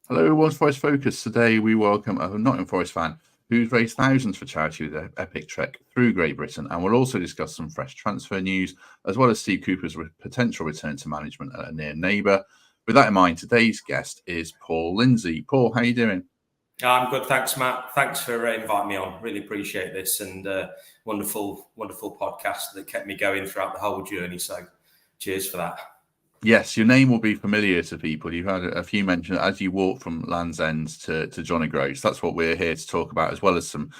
Hello, everyone's Forest Focus. Today we welcome a Nottingham Forest fan who's raised thousands for charity with their epic trek through Great Britain, and we'll also discuss some fresh transfer news, as well as Steve Cooper's potential return to management at a near neighbour. With that in mind, today's guest is Paul Lindsay. Paul, how are you doing? I'm good, thanks, Matt. Thanks for inviting me on. Really appreciate this, and wonderful podcast that kept me going throughout the whole journey. So, cheers for that. Yes, your name will be familiar to people. You've had a few mentions as you walk from Land's End to John O'Groats. That's what we're here to talk about, as well as some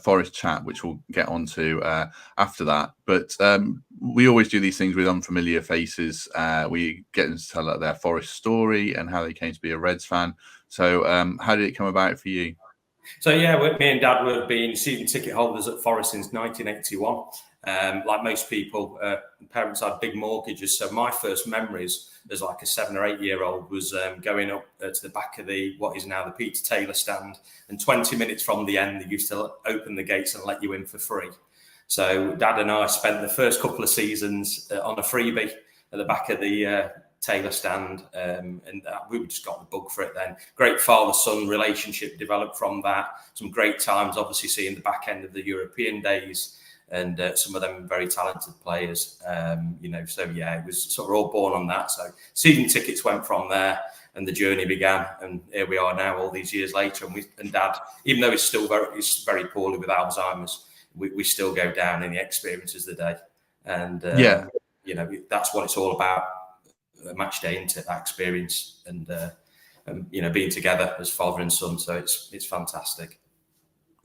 forest chat, which we'll get onto after that. But we always do these things with unfamiliar faces. We get them to tell their forest story and how they came to be a Reds fan. So how did it come about for you? So, yeah, me and Dad have been season ticket holders at Forest since 1981. Like most people, parents had big mortgages. So my first memories as like a 7 or 8 year old was going up to the back of what is now the Peter Taylor stand. And 20 minutes from the end, they used to open the gates and let you in for free. So Dad and I spent the first couple of seasons on a freebie at the back of the Taylor stand, and we just got the bug for it then. Great father-son relationship developed from that. Some great times, obviously seeing the back end of the European days, and some of them very talented players. So yeah, it was sort of all born on that. So season tickets went from there, and the journey began. And here we are now, all these years later. And Dad, even though he's very poorly with Alzheimer's, we still go down, and the experience is the day. And that's what it's all about. A match day into that experience, and being together as father and son. So it's fantastic.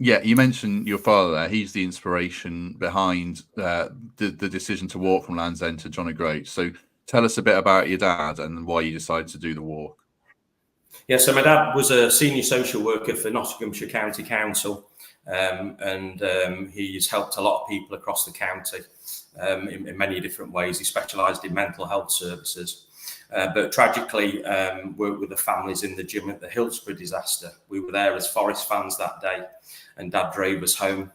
Yeah, you mentioned your father there. He's the inspiration behind the decision to walk from Land's End to John O'Groats. So tell us a bit about your dad and why you decided to do the walk. Yeah, so my dad was a senior social worker for Nottinghamshire County Council, and he's helped a lot of people across the county in many different ways. He specialised in mental health services. But tragically, worked with the families in the gym at the Hillsborough disaster. We were there as Forest fans that day, and Dad drove us home.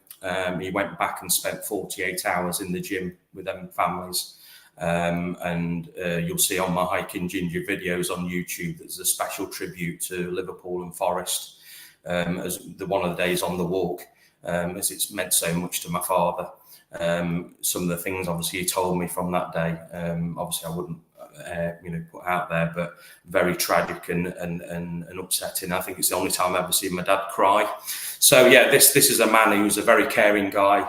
He went back and spent 48 hours in the gym with them families. And you'll see on my Hiking Ginger videos on YouTube, there's a special tribute to Liverpool and Forest as one of the days on the walk, as it's meant so much to my father. Some of the things, obviously, he told me from that day, obviously I wouldn't put out there, but very tragic and upsetting. I think it's the only time I've ever seen my dad cry. So yeah, this is a man who's a very caring guy.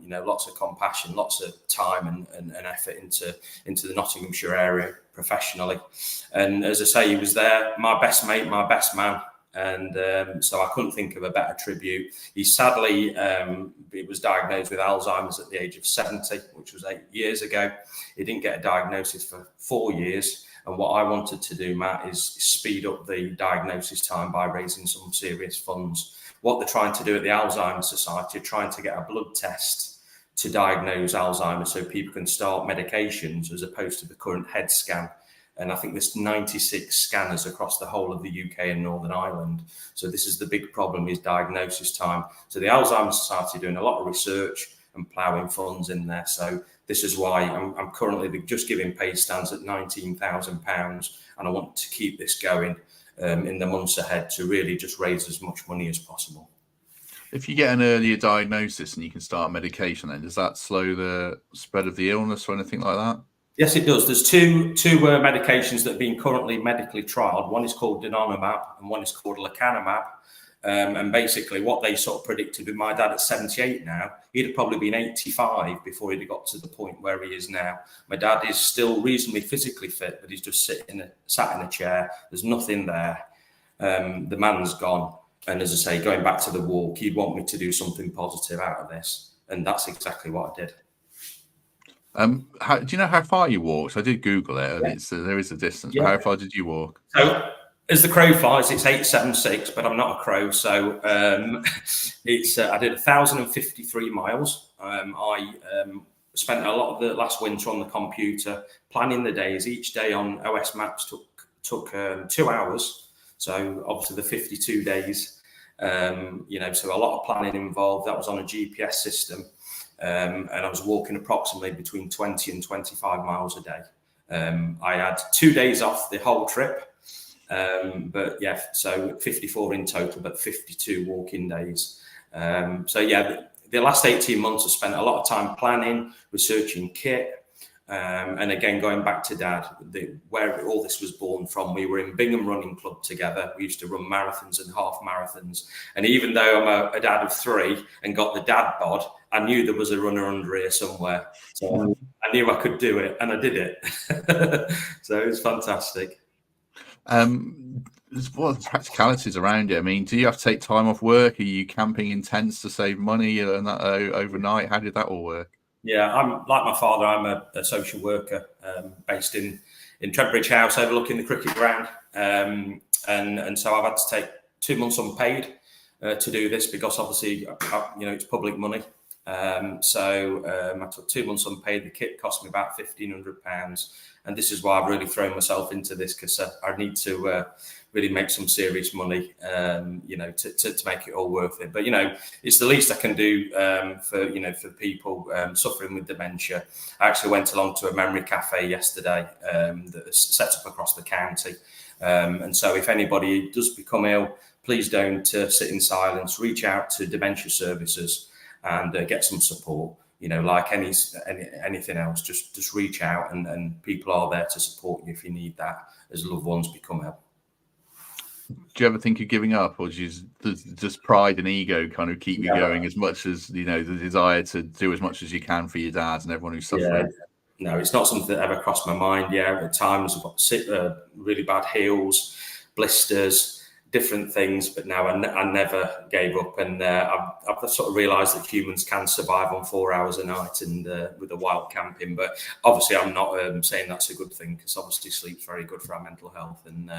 Lots of compassion, lots of time and effort into the Nottinghamshire area professionally. And as I say, he was there, my best mate, my best man. And so I couldn't think of a better tribute. He sadly he was diagnosed with Alzheimer's at the age of 70, which was 8 years ago. He didn't get a diagnosis for 4 years. And what I wanted to do, Matt, is speed up the diagnosis time by raising some serious funds. What they're trying to do at the Alzheimer Society, trying to get a blood test to diagnose Alzheimer's so people can start medications as opposed to the current head scan. And I think there's 96 scanners across the whole of the UK and Northern Ireland. So this is the big problem, is diagnosis time. So the Alzheimer's Society are doing a lot of research and ploughing funds in there. So this is why I'm currently just giving paid stands at £19,000. And I want to keep this going in the months ahead to really just raise as much money as possible. If you get an earlier diagnosis and you can start medication, then does that slow the spread of the illness or anything like that? Yes, it does. There's two medications that have been currently medically trialled. One is called donanemab and one is called lecanemab. And basically what they sort of predicted with my dad at 78 now, he'd have probably been 85 before he'd got to the point where he is now. My dad is still reasonably physically fit, but he's just sat in a chair. There's nothing there. The man's gone. And as I say, going back to the walk, he'd want me to do something positive out of this. And that's exactly what I did. Do you know how far you walked? I did Google it, and there is a distance. Yeah. But how far did you walk? So, as the crow flies, it's 876, but I'm not a crow, so it's. I did 1,053 miles. I spent a lot of the last winter on the computer planning the days. Each day on OS Maps took 2 hours. So obviously the 52 days. So a lot of planning involved. That was on a GPS system. And I was walking approximately between 20 and 25 miles a day. I had 2 days off the whole trip. But yeah, so 54 in total, but 52 walking days. So yeah, the last 18 months I spent a lot of time planning, researching kit. And again, going back to Dad, where all this was born from, we were in Bingham Running Club together. We used to run marathons and half marathons. And even though I'm a dad of 3 and got the dad bod, I knew there was a runner under here somewhere. So I knew I could do it, and I did it. So it was fantastic. What are the practicalities around it? I mean, do you have to take time off work? Are you camping in tents to save money and that overnight? How did that all work? Yeah, I'm like my father. I'm a social worker based in Trentbridge House, overlooking the cricket ground, and so I've had to take 2 months unpaid to do this because obviously, it's public money. So I took 2 months unpaid. The kit cost me about £1,500, and this is why I've really thrown myself into this, because I need to really make some serious money, to make it all worth it. But it's the least I can do for people suffering with dementia. I actually went along to a memory cafe yesterday that's set up across the county, and so if anybody does become ill, please don't sit in silence. Reach out to dementia services and get some support. Like anything else, just reach out, and people are there to support you if you need that as loved ones become ill. Do you ever think of giving up, or does just pride and ego kind of keep you going as much as the desire to do as much as you can for your dad and everyone who's suffering? Yeah. No, it's not something that ever crossed my mind. Yeah, at times I've got really bad heels, blisters, different things, but no, I never gave up, and I've sort of realised that humans can survive on 4 hours a night and with the wild camping. But obviously, I'm not saying that's a good thing, because obviously sleep's very good for our mental health and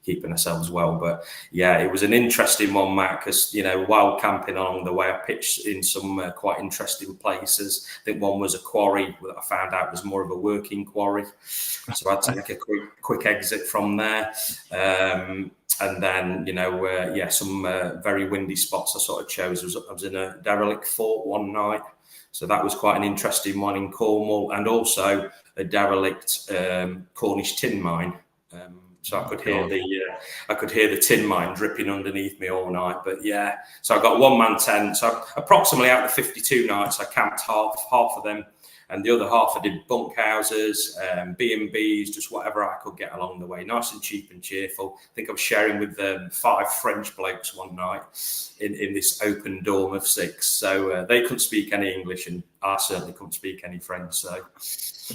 keeping ourselves well. But yeah, it was an interesting one, Matt, because wild camping along the way, I pitched in some quite interesting places. I think one was a quarry that I found out was more of a working quarry, so I had to make a quick exit from there. And then, some very windy spots I sort of chose. I was in a derelict fort one night, so that was quite an interesting one in Cornwall, and also a derelict Cornish tin mine. So I could hear the tin mine dripping underneath me all night. But yeah, so I got a one-man tent. So approximately out of 52 nights, I camped half of them. And the other half I did bunk houses, B&Bs, just whatever I could get along the way. Nice and cheap and cheerful. I think I was sharing with 5 French blokes one night in this open dorm of 6. So they couldn't speak any English, and I certainly couldn't speak any French. So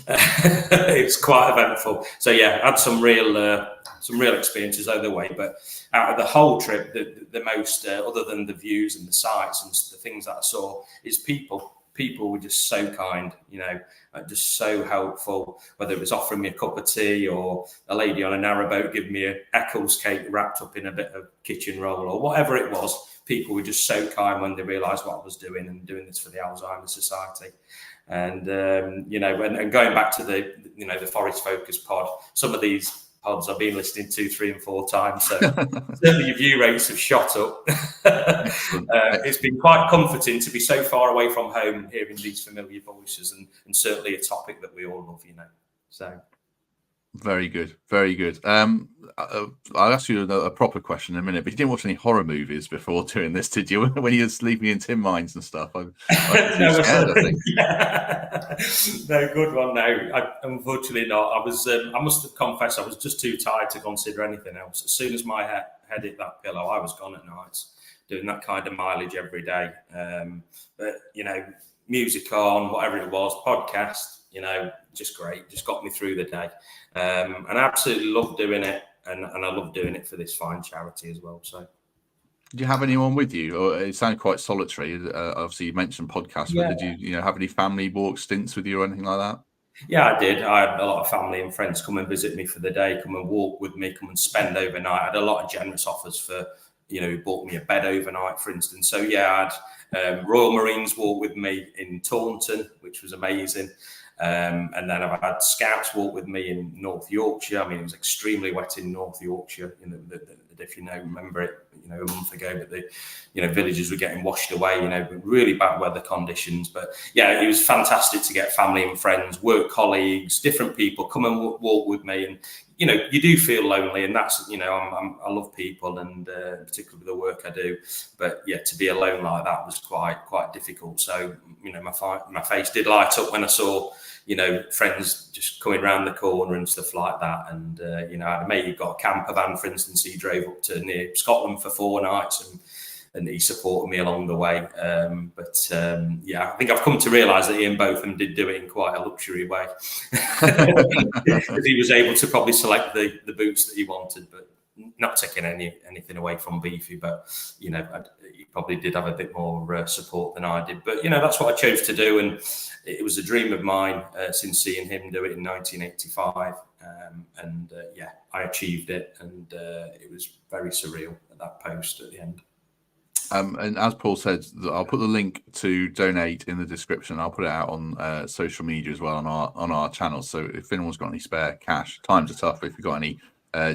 it was quite eventful. So yeah, I had some real experiences either way. But out of the whole trip, the most, other than the views and the sights and the things that I saw, is people. People were just so kind, just so helpful, whether it was offering me a cup of tea or a lady on a narrowboat giving me a Eccles cake wrapped up in a bit of kitchen roll, or whatever it was. People were just so kind when they realised what I was doing, and doing this for the Alzheimer Society. And, and going back to the Forest Focus pod, some of these pods I've been listening to 3 and 4 times, so certainly your view rates have shot up. It's been quite comforting to be so far away from home and hearing these familiar voices, and certainly a topic that we all love, so very good. I'll ask you a proper question in a minute, but you didn't watch any horror movies before doing this, did you? When you were sleeping in tin mines and stuff? I'm too scared, I think. Yeah. No, good one. No, unfortunately not. I must confess, I was just too tired to consider anything else. As soon as my head hit that pillow, I was gone at night, doing that kind of mileage every day. But music on, whatever it was, podcast, just great, just got me through the day. And I absolutely love doing it, and I love doing it for this fine charity as well. So, do you have anyone with you? Or it sounded quite solitary. Obviously, you mentioned podcasts, but did you have any family walk stints with you or anything like that? Yeah, I did. I had a lot of family and friends come and visit me for the day, come and walk with me, come and spend overnight. I had a lot of generous offers for, who bought me a bed overnight, for instance. So yeah, I had Royal Marines walk with me in Taunton, which was amazing. And then I've had scouts walk with me in North Yorkshire. I mean, it was extremely wet in North Yorkshire, if remember it, a month ago, but the, villages were getting washed away, really bad weather conditions. But yeah, it was fantastic to get family and friends, work colleagues, different people come and walk with me. And, you know, you do feel lonely, and that's, you know, I love people, and particularly the work I do. But yeah, to be alone like that was quite difficult. So, you know, my face did light up when I saw, you know, friends just coming around the corner and stuff like that. And you know, I had a mate who got a camper van, for instance. He drove up to near Scotland for 4 nights, and he supported me along the way. Yeah, I think I've come to realise that Ian Botham did do it in quite a luxury way, because he was able to probably select the boots that he wanted, but not taking anything away from Beefy. But you know, he probably did have a bit more support than I did. But you know, that's what I chose to do, and it was a dream of mine since seeing him do it in 1985. Yeah, I achieved it, and it was very surreal at that post at the end. And as Paul said, I'll put the link to donate in the description. I'll put it out on social media as well on our channel. So if anyone's got any spare cash, times are tough. If you've got any,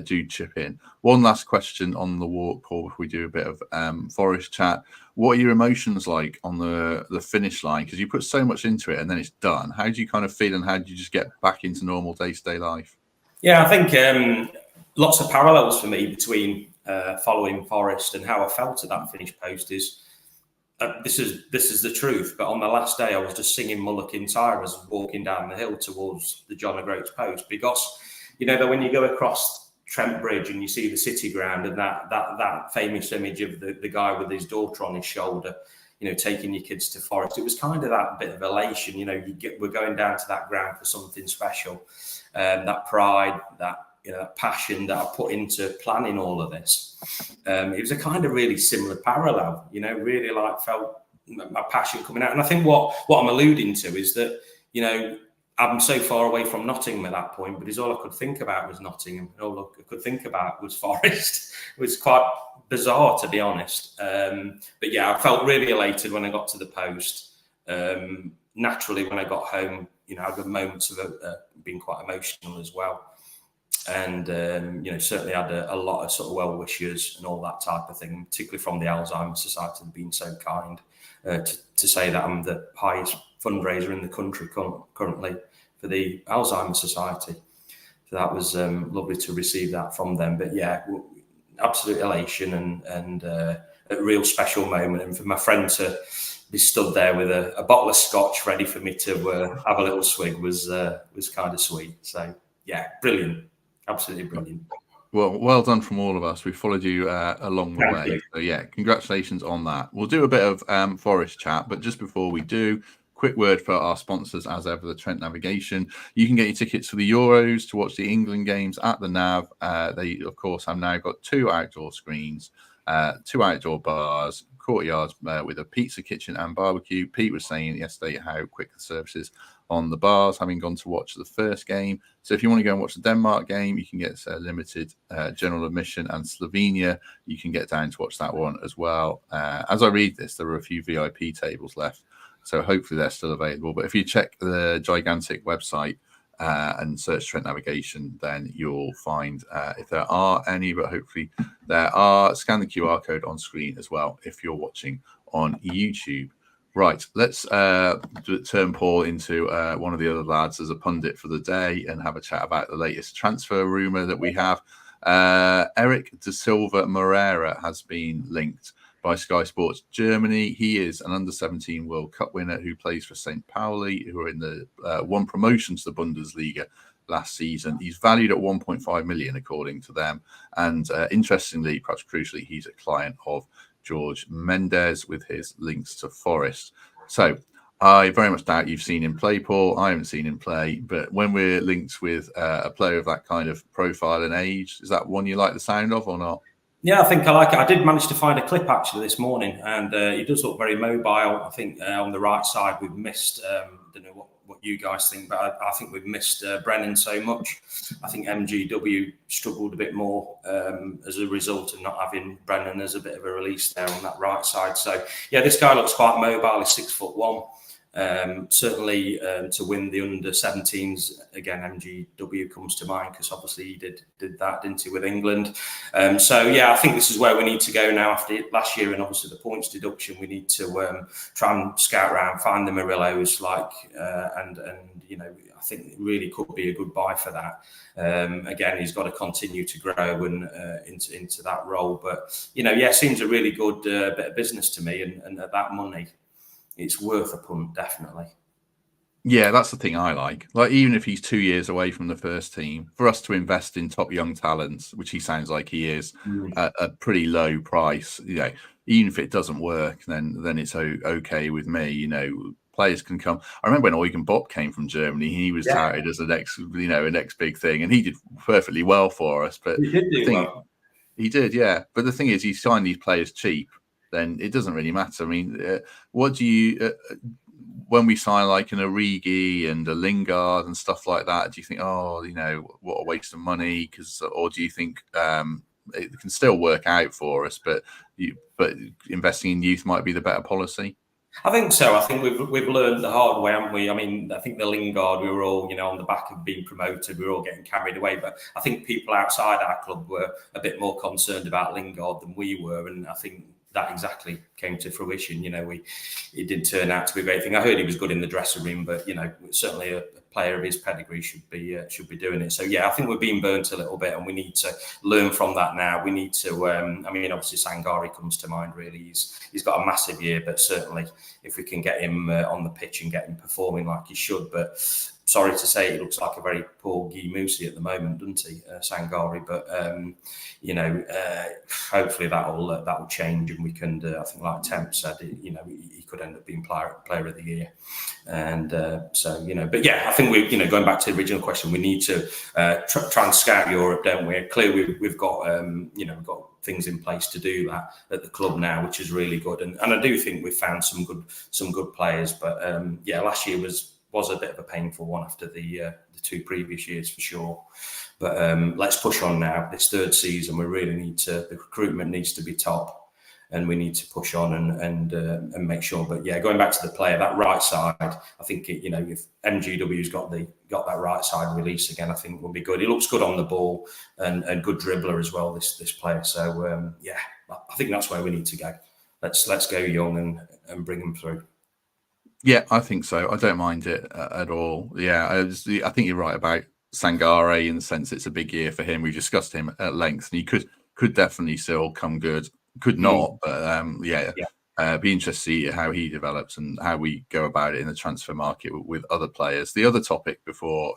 do chip in. One last question on the walk, Paul, before we do a bit of Forest chat. What are your emotions like on the finish line? Because you put so much into it and then it's done. How do you kind of feel, and how do you just get back into normal day-to-day life? Yeah, I think lots of parallels for me between following Forest and how I felt at that finish post is this is the truth. But on the last day, I was just singing Mulligan Tyrers walking down the hill towards the John O'Groats post, because you know that when you go across Trent Bridge and you see the city ground and that famous image of the guy with his daughter on his shoulder, you know, taking your kids to Forest, it was kind of that bit of elation. You know, we're going down to that ground for something special, that pride, that, you know, that passion that I put into planning all of this. It was a kind of really similar parallel, you know, really like felt my passion coming out. And I think what I'm alluding to is that, you know, I'm so far away from Nottingham at that point, but all I could think about was Nottingham, and all I could think about was Forest. It was quite bizarre, to be honest. But yeah, I felt really elated when I got to the post. Naturally, when I got home, you know, I had moments of being quite emotional as well. And, you know, certainly had a lot of sort of well-wishers and all that type of thing, particularly from the Alzheimer Society, being so kind to say that I'm the highest fundraiser in the country currently for the Alzheimer Society. So that was lovely to receive that from them. But yeah, absolute elation and a real special moment. And for my friend to be stood there with a bottle of scotch ready for me to have a little swig was kind of sweet. So yeah, brilliant. Absolutely brilliant. Well done from all of us. We followed you along the way. So yeah, congratulations on that. We'll do a bit of Forest chat, but just before we do, quick word for our sponsors, as ever, the Trent Navigation. You can get your tickets for the Euros to watch the England games at the Nav. They, of course, have now got 2 outdoor screens, 2 outdoor bars, courtyards with a pizza kitchen and barbecue. Pete was saying yesterday how quick the service is on the bars, having gone to watch the first game. So if you want to go and watch the Denmark game, you can get limited general admission, and Slovenia, you can get down to watch that one as well. As I read this, there are a few VIP tables left, so hopefully they're still available. But if you check the gigantic website and search Trent Navigation, then you'll find if there are any, but hopefully there are. Scan the QR code on screen as well if you're watching on YouTube. Right, let's turn Paul into one of the other lads as a pundit for the day and have a chat about the latest transfer rumour that we have. Eric Da Silva Moreira has been linked by Sky Sports Germany. He is an under-17 World Cup winner who plays for St. Pauli, who are in the won promotion to the Bundesliga last season. He's valued at 1.5 million, according to them. And interestingly, perhaps crucially, he's a client of George Mendes with his links to Forest. So I very much doubt you've seen him play, Paul. I haven't seen him play. But when we're linked with a player of that kind of profile and age, is that one you like the sound of or not? Yeah, I think I like it. I did manage to find a clip actually this morning, and he does look very mobile. I think on the right side we've missed, I don't know what you guys think, but I think we've missed Brennan so much. I think MGW struggled a bit more as a result of not having Brennan as a bit of a release there on that right side. So yeah, this guy looks quite mobile. He's 6'1". Certainly to win the under-17s, again, MGW comes to mind because obviously he did that, didn't he, with England. So yeah, I think this is where we need to go now after last year, and obviously the points deduction. We need to try and scout around, find the Murillos, and I think it really could be a good buy for that. Again, he's got to continue to grow and into that role, but seems a really good bit of business to me, and at that money, it's worth a punt, definitely. Yeah, that's the thing I like. Like, even if he's 2 years away from the first team, for us to invest in top young talents, which he sounds like he is, at a pretty low price, even if it doesn't work, then it's okay with me. Players can come. I remember when Eugen Bopp came from Germany, he was touted as the next, a next big thing, and he did perfectly well for us. But he did do well. He did, yeah. But the thing is, he signed these players cheap. Then it doesn't really matter. I mean, what do you? When we sign like an Origi and a Lingard and stuff like that, do you think, what a waste of money? Or do you think it can still work out for us, but investing in youth might be the better policy? I think so. I think we've learned the hard way, haven't we? I mean, I think the Lingard, we were all, on the back of being promoted, we were all getting carried away. But I think people outside our club were a bit more concerned about Lingard than we were, and I think that exactly came to fruition. It did turn out to be a great thing. I heard he was good in the dressing room, but certainly a player of his pedigree should be doing it. So yeah, I think we're being burnt a little bit, and we need to learn from that now. We need to. Obviously Sangari comes to mind. Really, he's got a massive year, but certainly if we can get him on the pitch and get him performing like he should, but. Sorry to say, he looks like a very poor Guy Moussi at the moment, doesn't he, Sangari? But hopefully that will change, and we can. I think, like Temp said, he could end up being player of the year, and But yeah, I think we, going back to the original question, we need to try and scout Europe, don't we? Clearly, we've got we've got things in place to do that at the club now, which is really good, and I do think we've found some good players. But last year was a bit of a painful one after the 2 previous years for sure. But let's push on now. This 3rd season, we really need to. The recruitment needs to be top, and we need to push on and make sure. But yeah, going back to the player, that right side, I think if MGW's got that right side release again, I think will be good. He looks good on the ball and good dribbler as well. This player. So I think that's where we need to go. Let's go young and bring him through. Yeah, I think so. I don't mind it at all. Yeah, I think you're right about Sangare in the sense it's a big year for him. We discussed him at length, and he could definitely still come good. Could not, but be interested to see how he develops and how we go about it in the transfer market with other players. The other topic before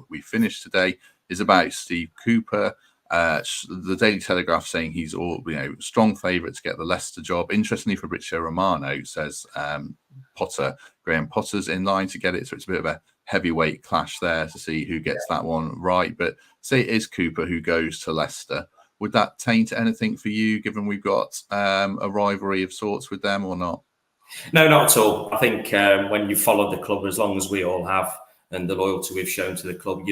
we finish today is about Steve Cooper. The Daily Telegraph saying he's strong favourite to get the Leicester job. Interestingly, Fabrizio Romano says Graham Potter's in line to get it, so it's a bit of a heavyweight clash there to see who gets that one right. But say it is Cooper who goes to Leicester, would that taint anything for you, given we've got a rivalry of sorts with them, or not? No, not at all. I think when you followed the club as long as we all have, and the loyalty we've shown to the club,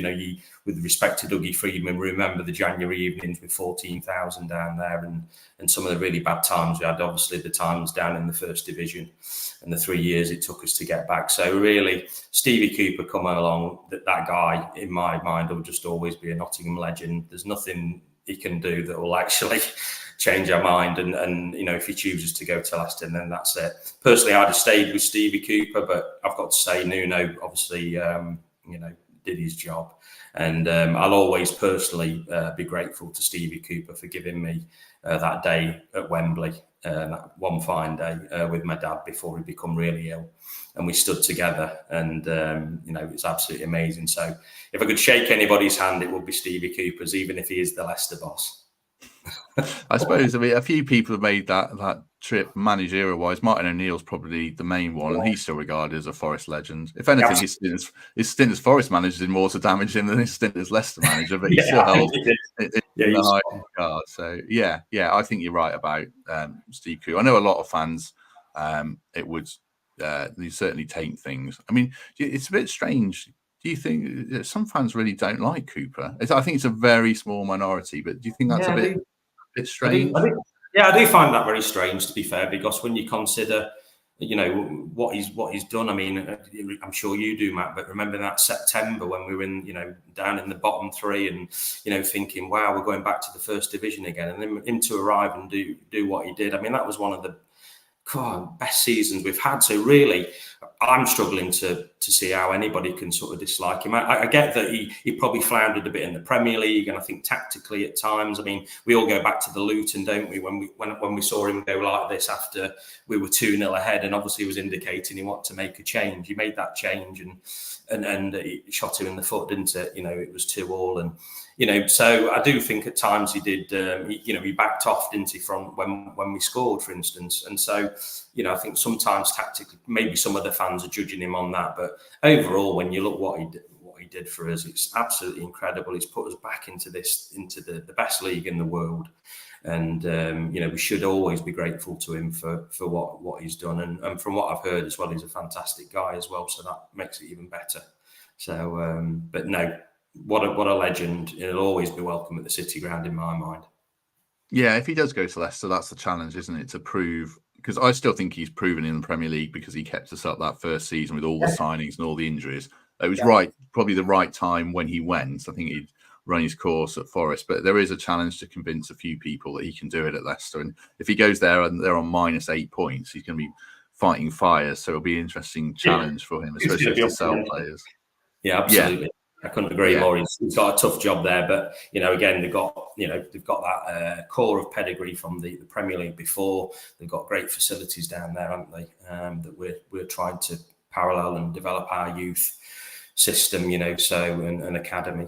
with respect to Dougie Freedman, remember the January evenings with 14,000 down there, and some of the really bad times we had. Obviously, the times down in the 1st division, and the 3 years it took us to get back. So really, Stevie Cooper coming along, that guy in my mind will just always be a Nottingham legend. There's nothing he can do that will actually change our mind. And if he chooses to go to Leicester, then that's it. Personally, I'd have stayed with Stevie Cooper, but I've got to say, Nuno obviously, did his job. And I'll always personally be grateful to Stevie Cooper for giving me that day at Wembley, that one fine day with my dad before he became really ill. And we stood together, and it's absolutely amazing. So if I could shake anybody's hand, it would be Stevie Cooper's, even if he is the Leicester boss. I suppose a few people have made that trip managerial wise. Martin O'Neill's probably the main one, and he's still regarded as a Forest legend. If anything, his stint as Forest manager did more to damage him than his stint as Leicester manager, but he still held in the high regard. So yeah, I think you're right about Steve Cooper. I know a lot of fans, it would certainly taint things. I mean, it's a bit strange. Do you think some fans really don't like Cooper? I think it's a very small minority, but do you think that's a bit strange? I do find that very strange, to be fair, because when you consider, you know, what he's done. I mean, I'm sure you do, Matt, but remember that September when we were in, you know, down in the bottom three, and, you know, thinking, wow, we're going back to the first division again, and then him to arrive and do what he did. I mean, that was one of the best seasons we've had. So really, I'm struggling to see how anybody can sort of dislike him. I get that he probably floundered a bit in the Premier League, and I think tactically at times. I mean, we all go back to the Luton, don't we? When we saw him go like this after we were 2-0 ahead, and obviously he was indicating he wanted to make a change. He made that change, and it shot him in the foot, didn't it? You know, it was 2-2, and, you know, so I do think at times he did, you know, he backed off, didn't he, from when we scored, for instance. And so, you know, I think sometimes tactically, maybe some of the fans are judging him on that. But overall, when you look what he did for us, it's absolutely incredible. He's put us back into the best league in the world. And, you know, we should always be grateful to him for what he's done. And from what I've heard as well, he's a fantastic guy as well. So that makes it even better. So, but no, what a legend. He'll always be welcome at the City Ground in my mind. Yeah, if he does go to Leicester, that's the challenge, isn't it? To prove, because I still think he's proven in the Premier League, because he kept us up that first season with all the signings and all the injuries. It was probably the right time when he went. I think he'd run his course at Forest, but there is a challenge to convince a few people that he can do it at Leicester. And if he goes there and they're on -8 points, he's going to be fighting fires. So it'll be an interesting challenge for him, especially to sell players. Yeah, absolutely. I couldn't agree more. He's got a tough job there, but, you know, again, they've got that core of pedigree from the Premier League before. They've got great facilities down there, haven't they? That we're trying to parallel and develop our youth system, you know, so an academy.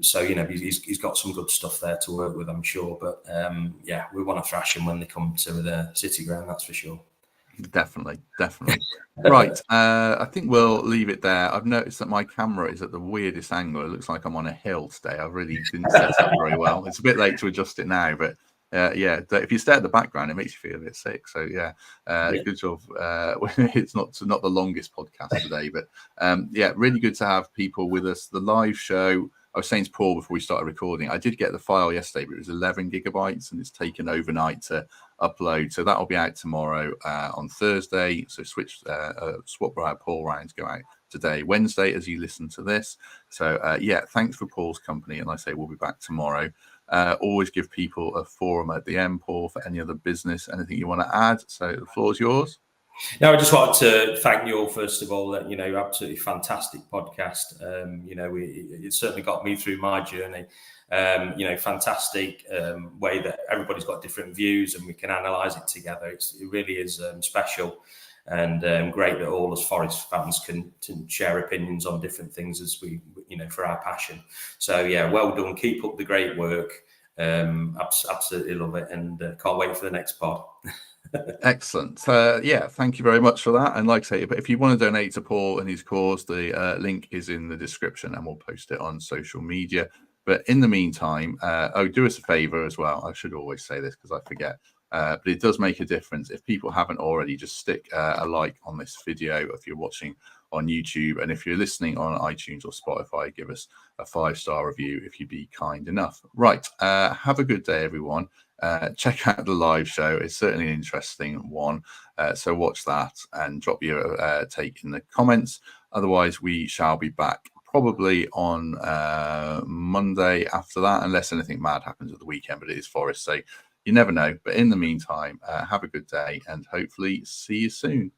So, you know, he's got some good stuff there to work with, I'm sure. But yeah, we want to thrash him when they come to the City Ground, that's for sure. Definitely. Right. I think we'll leave it there. I've noticed that my camera is at the weirdest angle. It looks like I'm on a hill today. I really didn't set it up very well. It's a bit late to adjust it now, but yeah, if you stare at the background, it makes you feel a bit sick. So yeah, good job. It's not the longest podcast today, but yeah, really good to have people with us. The live show, I was saying to Paul before we started recording, I did get the file yesterday, but it was 11 gigabytes and it's taken overnight to upload. So that'll be out tomorrow on Thursday. So swap Paul rounds go out today, Wednesday, as you listen to this. So yeah, thanks for Paul's company. And I say we'll be back tomorrow. Always give people a forum at the end, Paul, for any other business, anything you want to add. So the floor is yours. No, I just wanted to thank you all, first of all, that, you know, absolutely fantastic podcast. You know, it certainly got me through my journey. You know, fantastic way that everybody's got different views and we can analyse it together. It really is special, and great that all as Forest fans can share opinions on different things as we, you know, for our passion. So yeah, well done. Keep up the great work. Absolutely love it, and can't wait for the next pod. Excellent. Yeah, thank you very much for that. And like I say, but if you want to donate to Paul and his cause, the link is in the description and we'll post it on social media. But in the meantime, do us a favor as well. I should always say this because I forget, but it does make a difference. If people haven't already, just stick a like on this video if you're watching on YouTube, and if you're listening on iTunes or Spotify, give us a 5-star review if you'd be kind enough. Right, have a good day, everyone. Check out the live show. It's certainly an interesting one, so watch that and drop your take in the comments. Otherwise, we shall be back probably on Monday after that, unless anything mad happens at the weekend, but it is Forest, so you never know. But in the meantime, have a good day and hopefully see you soon.